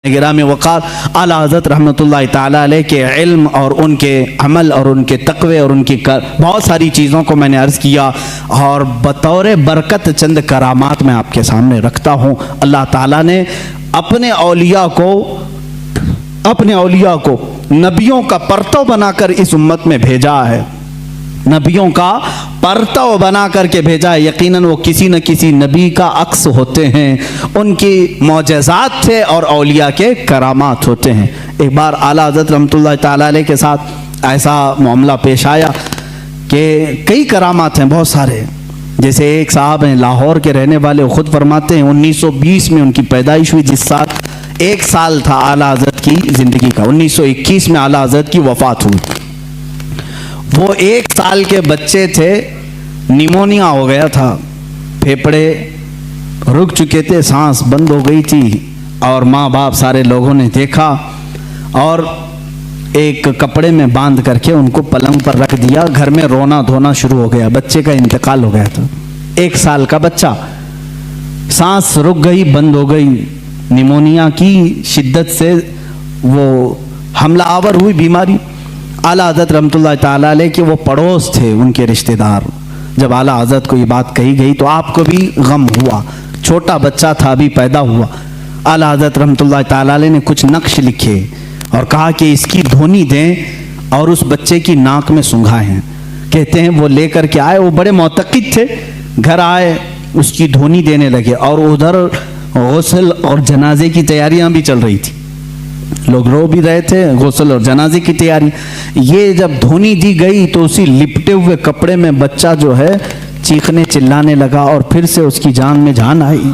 गिरामी वक़ार आला हज़रत रहमतुल्लाहि ताला अलैह के इल्म और उनके अमल और उनके तक़वे और उनकी बहुत सारी चीज़ों को मैंने अर्ज़ किया और बतौर बरकत चंद करामात मैं आपके सामने रखता हूँ। अल्लाह ताला ने अपने औलिया को नबियों का परतव बनाकर इस उम्मत में भेजा है, नबियों का परतव बना करके भेजा है। यकीनन वो किसी न किसी नबी का अक्स होते हैं, उनकी मौजज़ात थे और औलिया के करामात होते हैं। एक बार आला हज़रत रहमतुल्लाहि ताला अलैह के साथ ऐसा मामला पेश आया कि कई करामात हैं, बहुत सारे। जैसे एक साहब हैं लाहौर के रहने वाले, वो खुद फरमाते हैं 1920 में उनकी पैदाइश हुई, जिस साल 1 साल था आला हज़रत की ज़िंदगी का। 1921 में आला हज़रत की वफ़ात हुई। वो 1 साल के बच्चे थे, निमोनिया हो गया था, फेफड़े रुक चुके थे, सांस बंद हो गई थी और माँ बाप सारे लोगों ने देखा और एक कपड़े में बांध करके उनको पलंग पर रख दिया। घर में रोना धोना शुरू हो गया, बच्चे का इंतकाल हो गया था। 1 साल का बच्चा, सांस रुक गई, बंद हो गई, निमोनिया की शिद्दत से वो हमला आवर हुई बीमारी। आला हज़रत रहमतुल्लाहि ताला अलैह के वो पड़ोस थे, उनके रिश्तेदार। जब आला हज़रत को ये बात कही गई तो आपको भी गम हुआ, छोटा बच्चा था, अभी पैदा हुआ। आला हज़रत रहमतुल्लाहि ताला अलैह ने कुछ नक्श लिखे और कहा कि इसकी धोनी दें और उस बच्चे की नाक में सुंघाएं। कहते हैं वो लेकर के आए, वो बड़े मोतक़िद थे, घर आए, उसकी धोनी देने लगे और उधर गुस्ल और जनाजे की तैयारियां भी चल रही थी, लोग रो भी रहे थे, गुस्ल और जनाजे की तैयारी। ये जब धोनी दी गई तो उसी लिपटे हुए कपड़े में बच्चा जो है चीखने चिल्लाने लगा और फिर से उसकी जान में जान आई,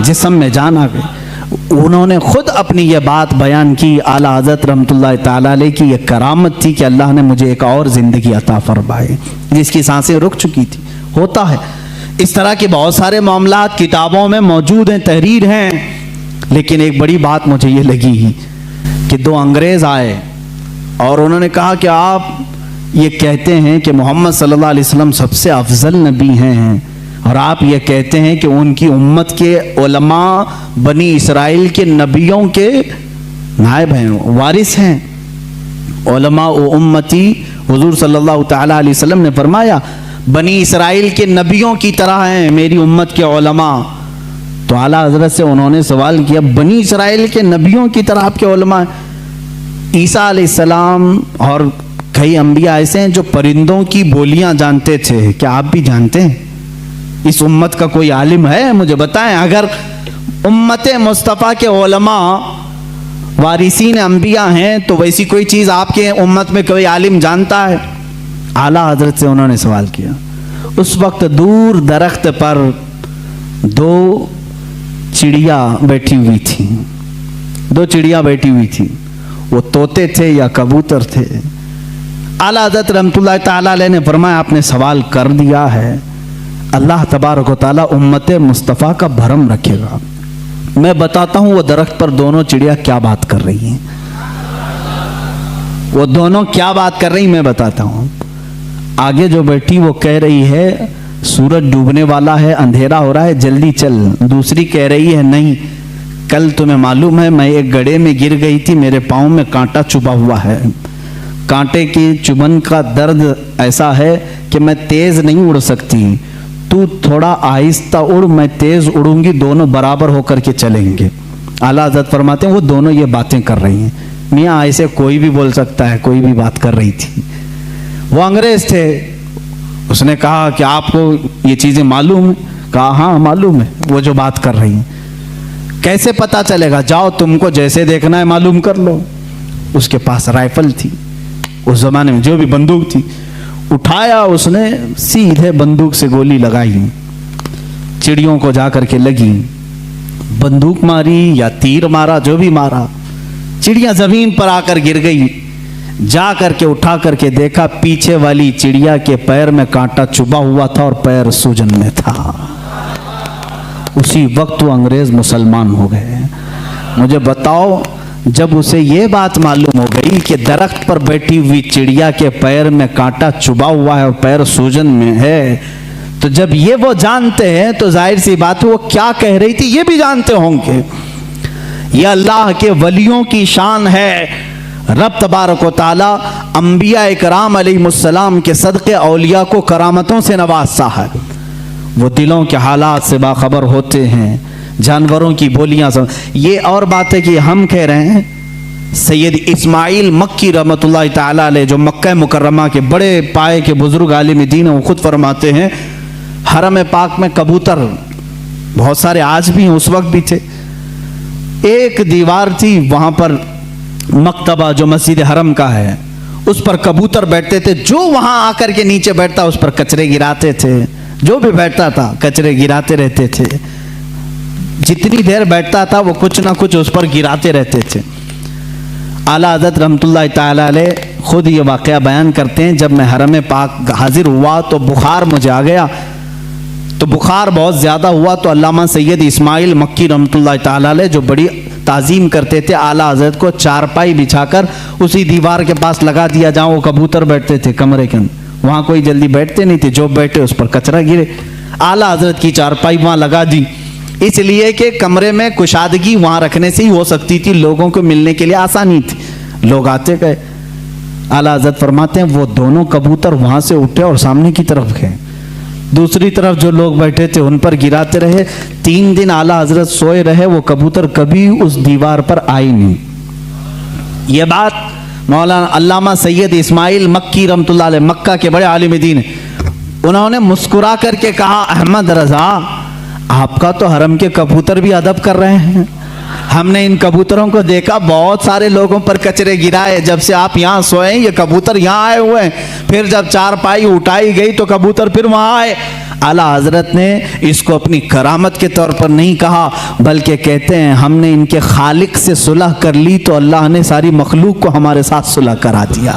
जिस्म में जान आ गई। उन्होंने खुद अपनी ये बात बयान की। आला हज़रत रहमतुल्लाहि ताला अलैह की ये करामत थी कि अल्लाह ने मुझे एक और ज़िंदगी अता फरमाई, जिसकी सांसें रुक चुकी थी। होता है इस तरह के बहुत सारे मामलात किताबों में मौजूद हैं, तहरीर हैं। लेकिन एक बड़ी बात मुझे ये लगी कि 2 अंग्रेज़ आए और उन्होंने कहा कि आप ये कहते हैं कि मोहम्मद सल्लल्लाहु अलैहि वसल्लम सबसे अफजल नबी हैं और आप ये कहते हैं कि उनकी उम्मत के उलमा बनी इसराइल के नबियों के नायब हैं, वारिस हैं। उलमा व उम्मती, हुजूर सल्लल्लाहु ताला अलैहि वसल्लम ने फरमाया बनी इसराइल के नबियों की तरह हैं मेरी उम्मत के उलमा। तो आला हज़रत से उन्होंने सवाल किया, बनी इसराइल के नबियों की तरह आपके उलमा? ईसा अलैहिस्सलाम और कई अंबिया ऐसे हैं जो परिंदों की बोलियां जानते थे, क्या आप भी जानते हैं? इस उम्मत का कोई आलिम है? मुझे बताएं। अगर उम्मत मुस्तफ़ा के उलमा वारिसीन अंबिया हैं तो वैसी कोई चीज़ आपके उम्मत में कोई आलिम जानता है? आला हज़रत से उन्होंने सवाल किया। उस वक्त दूर दरख्त पर 2 चिड़िया बैठी हुई थी, 2 चिड़िया बैठी हुई थी। वो तोते थे या कबूतर थे? आला हज़रत रहमतुल्लाहि ताला अलैह ने फरमाया आपने सवाल कर दिया है, अल्लाह तबारक व तआला उम्मत मुस्तफ़ा का भरम रखेगा। मैं बताता हूँ वो दरख्त पर दोनों चिड़िया क्या बात कर रही हैं, वो दोनों क्या बात कर रही मैं बताता हूँ। आगे जो बैठी वो कह रही है सूरज डूबने वाला है, अंधेरा हो रहा है, जल्दी चल। दूसरी कह रही है नहीं, कल तुम्हें मालूम है मैं एक गड्ढे में गिर गई थी, मेरे पाँव में कांटा चुभा हुआ है, कांटे की चुभन का दर्द ऐसा है कि मैं तेज नहीं उड़ सकती, तू थोड़ा आहिस्ता उड़, मैं तेज उड़ूंगी, दोनों बराबर होकर के चलेंगे। आला हज़रत फरमाते हैं वो दोनों ये बातें कर रही हैं। मियाँ ऐसे कोई भी बोल सकता है, कोई भी बात कर रही थी। वो अंग्रेज थे, उसने कहा कि आपको ये चीज़ें मालूम है? कहा हाँ मालूम है, वो जो बात कर रही हैं। कैसे पता चलेगा? जाओ तुमको जैसे देखना है मालूम कर लो। उसके पास राइफल थी, उस जमाने में जो भी बंदूक थी, उठाया उसने, सीधे बंदूक से गोली लगाई, चिड़ियों को जा करके लगी। बंदूक मारी या तीर मारा, जो भी मारा, चिड़िया जमीन पर आकर गिर गई। जा करके उठा करके देखा, पीछे वाली चिड़िया के पैर में कांटा चुभा हुआ था और पैर सूजन में था। उसी वक्त वो अंग्रेज मुसलमान हो गए। मुझे बताओ, जब उसे ये बात मालूम हो गई कि दरख्त पर बैठी हुई चिड़िया के पैर में कांटा चुभा हुआ है और पैर सूजन में है, तो जब ये वो जानते हैं तो जाहिर सी बात है वो क्या कह रही थी ये भी जानते होंगे। यह अल्लाह के वलियों की शान है। रब तबारक व तआला अंबिया इकराम अलैहिमुस्सलाम के सदक़े औलिया को करामतों से नवाजता है। वो दिलों के हालात से बाखबर होते हैं, जानवरों की बोलियां ये और बात है कि हम कह रहे हैं सैयद इस्माइल मक्की रहमतुल्लाह ताला अलैह जो मक्का मुकर्रमा के बड़े पाए के बुजुर्ग आलिम दीन हैं, वो खुद फरमाते हैं हरम पाक में कबूतर बहुत सारे आज भी हैं, उस वक्त भी थे। एक दीवार थी वहां पर मक्तबा जो मस्जिद हरम का है, उस पर कबूतर बैठते थे। जो वहां आकर के नीचे बैठता उस पर कचरे गिराते थे, जो भी बैठता था कचरे गिराते रहते थे। जितनी देर बैठता था वो कुछ ना कुछ उस पर गिराते रहते थे। आला हज़रत रहमतुल्लाह ताला अलैह खुद ये वाक़या बयान करते हैं, जब मैं हरम पाक हाजिर हुआ तो बुखार मुझे आ गया। तो बुखार बहुत ज़्यादा हुआ तो अल्लामा सैयद इस्माइल मक्की रहमतुल्लाह ताला अलैह जो बड़ी ताज़ीम करते थे, आला हज़रत को चारपाई बिछाकर उसी दीवार के पास लगा दिया जहाँ वो कबूतर बैठते थे कमरे के अंदर। वहाँ कोई जल्दी बैठते नहीं थे, जो बैठे उस पर कचरा गिरे। आला हज़रत की चारपाई वहाँ लगा दी, इसलिए कि कमरे में कुशादगी वहाँ रखने से ही हो सकती थी, लोगों को मिलने के लिए आसानी थी, लोग आते गए। आला हज़रत फरमाते हैं वो दोनों कबूतर वहाँ से उठे और सामने की तरफ गए, दूसरी तरफ जो लोग बैठे थे उन पर गिराते रहे। 3 दिन आला हज़रत सोए रहे, वो कबूतर कभी उस दीवार पर आई नहीं। ये बात मौलाना अल्लामा सैयद इस्माइल मक्की रहमतुल्लाह अलैह मक्का के बड़े आलिम दीन, उन्होंने मुस्कुरा करके कहा अहमद रज़ा आपका तो हरम के कबूतर भी अदब कर रहे हैं। हमने इन कबूतरों को देखा, बहुत सारे लोगों पर कचरे गिराए, जब से आप यहाँ सोए ये कबूतर यहाँ आए हुए हैं। फिर जब चारपाई उठाई गई तो कबूतर फिर वहाँ आए। आला हज़रत ने इसको अपनी करामत के तौर पर नहीं कहा, बल्कि कहते हैं हमने इनके खालिक से सुलह कर ली तो अल्लाह ने सारी मखलूक को हमारे साथ सुलह करा दिया।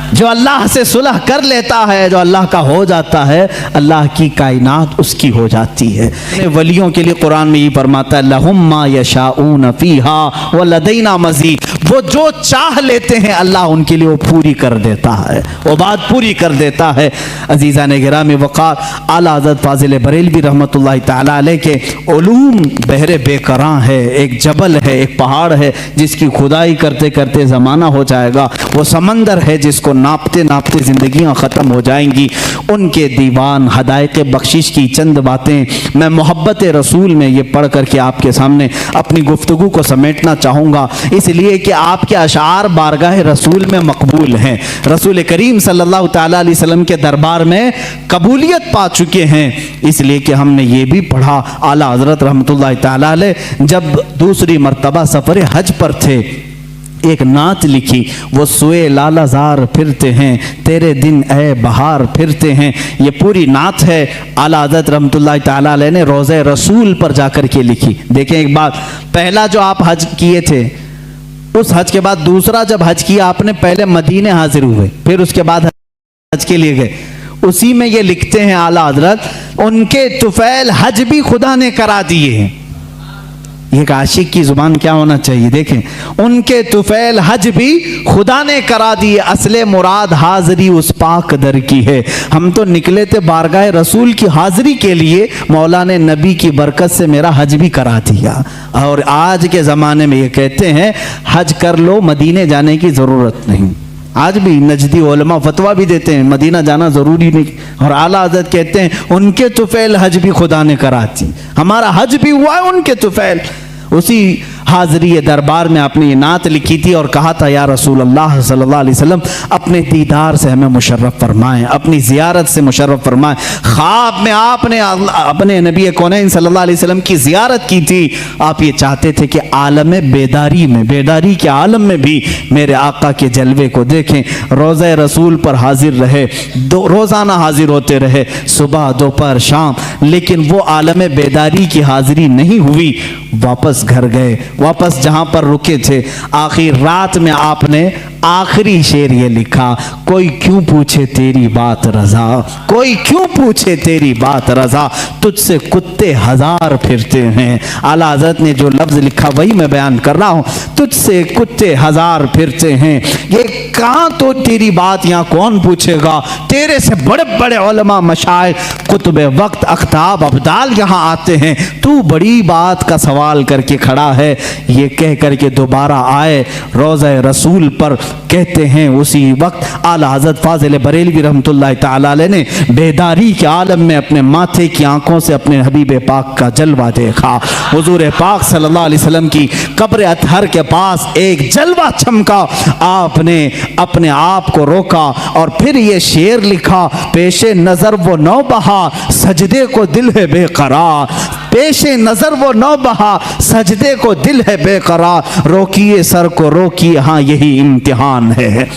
जो अल्लाह से सुलह कर लेता है, जो अल्लाह का हो जाता है, अल्लाह की कायनात उसकी हो जाती है। वलियों के लिए कुरान में ये फरमाता है लहुम मा यशाऊन फीहा व लदैना मजीद, वो जो चाह लेते हैं अल्लाह उनके लिए वो पूरी कर देता है, वो बात पूरी कर देता है। अजीज़ान गिरामी वक़ार आला हज़रत फाज़िल बरेलवी रहमतुल्लाह ताला अलैह के उलूम बहरे बेकरां है, एक जबल है, एक पहाड़ है जिसकी खुदाई करते करते ज़माना हो जाएगा। वो समंदर है जिसको नापते नापते ज़िंदगियाँ ख़त्म हो जाएंगी। उनके दीवान हदायक़ बख्शिश की चंद बातें मैं मोहब्बत रसूल में ये पढ़ करके आपके सामने अपनी गुफ्तगू को समेटना चाहूँगा, इसलिए कि आपके अशार बारगाह रसूल में मकबूल हैं, रसूल करीम सल्लल्लाहु ताला अलैहि वसल्लम के दरबार में कबूलियत पा चुके हैं। इसलिए कि हमने ये भी पढ़ा आला हज़रत रहमतुल्लाह ताला अलैह जब दूसरी मर्तबा सफ़र हज पर थे, एक नात लिखी, वो सुए लालाजार फिरते हैं तेरे दिन ए बहार फिरते हैं। ये पूरी नात है आला हज़रत रहमतुल्लाह ताला अलैह ने रोज़े रसूल पर जाकर के लिखी। देखें एक बात, पहला जो आप हज किए थे, उस हज के बाद दूसरा जब हज किया आपने, पहले मदीने हाजिर हुए, फिर उसके बाद हज के लिए गए। उसी में ये लिखते हैं आला हज़रत उनके तुफैल हज भी खुदा ने करा दिए हैं। एक आशिक की जुबान क्या होना चाहिए, देखें उनके तुफैल हज भी खुदा ने करा दिए, असले मुराद हाजिरी उस पाक दर की है। हम तो निकले थे बारगाह रसूल की हाजिरी के लिए, मौला ने नबी की बरकत से मेरा हज भी करा दिया। और आज के ज़माने में ये कहते हैं हज कर लो, मदीने जाने की ज़रूरत नहीं। आज भी नजदी उलमा फतवा भी देते हैं मदीना जाना ज़रूरी नहीं, और आला हज़रत कहते हैं उनके तुफैल हज भी खुदा ने करा दी, हमारा हज भी हुआ है उनके तुफैल। उसी हाज़री दरबार में आपने ये नात लिखी थी और कहा था या रसूल अल्लाह सल्लल्लाहु अलैहि वसल्लम अपने दीदार से हमें मुशर्रफ फरमाएं, अपनी ज़ियारत से मुशर्रफ फरमाएं। ख्वाब में आपने अपने नबी कौनैन सल्लल्लाहु अलैहि वसल्लम की ज़ियारत की थी। आप ये चाहते थे कि आलम बेदारी में, बेदारी के आलम में भी मेरे आका के जलवे को देखें। रोज़े रसूल पर हाजिर रहे, रोज़ाना हाजिर होते रहे, सुबह दोपहर शाम, लेकिन वो आलम बेदारी की हाजिरी नहीं हुई। वापस घर गए, वापस जहां पर रुके थे, आखिर रात में आपने आखिरी शेर ये लिखा, कोई क्यों पूछे तेरी बात रजा, कोई क्यों पूछे तेरी बात रजा, तुझसे कुत्ते हजार फिरते हैं। आला हज़रत ने जो लफ्ज़ लिखा वही मैं बयान कर रहा हूँ, तुझसे कुत्ते हजार फिरते हैं। ये कहाँ तो तेरी बात यहाँ कौन पूछेगा, तेरे से बड़े बड़े उलमा मशाइख कुतुब वक्त अख्ताब अब्दाल यहाँ आते हैं, तू बड़ी बात का सवाल करके खड़ा है। ये कह करके दोबारा आए रोज़ा रसूल पर, कहते हैं उसी वक्त आला हज़रत फाज़िल बरेलवी रहमतुल्लाह तआला अलैह ने बेदारी के आलम में अपने माथे की आंखों से अपने हबीब पाक का जलवा देखा। हुजूर पाक सल्लल्लाहु अलैहि वसल्लम की कब्र अतहर के पास एक जलवा चमका, आपने अपने आप को रोका और फिर ये शेर लिखा, पेशे नज़र वो नौ बहा सजदे को दिल है बेकरार, पेशे नजर वो नौ बहा सजदे को दिल है बेकरार, रोकिए सर को रोकिए हाँ यही इम्तिहान है।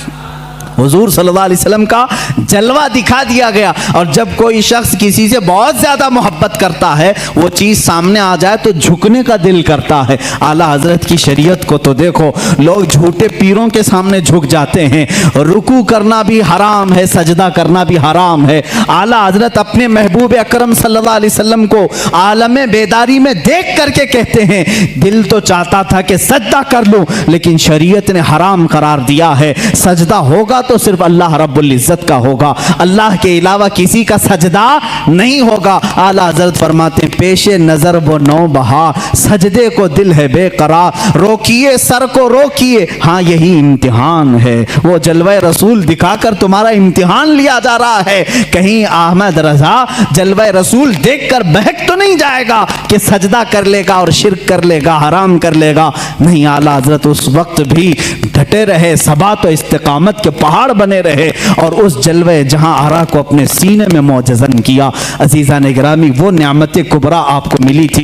हुजूर सल्लल्लाहु अलैहि वसल्लम का जलवा दिखा दिया गया। और जब कोई शख्स किसी से बहुत ज़्यादा मोहब्बत करता है, वो चीज़ सामने आ जाए तो झुकने का दिल करता है। आला हज़रत की शरीयत को तो देखो, लोग झूठे पीरों के सामने झुक जाते हैं, रुकू करना भी हराम है, सजदा करना भी हराम है। आला हज़रत अपने महबूब अकरम सल्लल्लाहु अलैहि वसल्लम को आलम बेदारी में देख करके कहते हैं, दिल तो चाहता था कि सजदा कर लूँ, लेकिन शरीयत ने हराम करार दिया है, सजदा होगा तो सिर्फ अल्लाह रब्बुल इज्जत का होगा, अल्लाह के अलावा किसी का सजदा नहीं होगा। आला हज़रत फरमाते हैं, पेशे नजर वो नौ बहा सजदे को दिल है बेकरार, रोकिए सर को रोकिए हाँ यही इम्तिहान है। वो जलवा रसूल दिखाकर तुम्हारा इम्तिहान लिया जा रहा है। कहीं अहमद रजा जलवा रसूल देखकर बहक तो नहीं जाएगा कि सजदा कर लेगा और शिरक कर लेगा, हराम कर लेगा। नहीं, आला हज़रत उस वक्त भी डटे रहे, सबात और इस्तिकामत के पहाड़ बने रहे और उस जलवे जहां आरा को अपने सीने में मोजज़न किया। अज़ीज़ान गिरामी, वो नियामत कुबरा आपको मिली थी।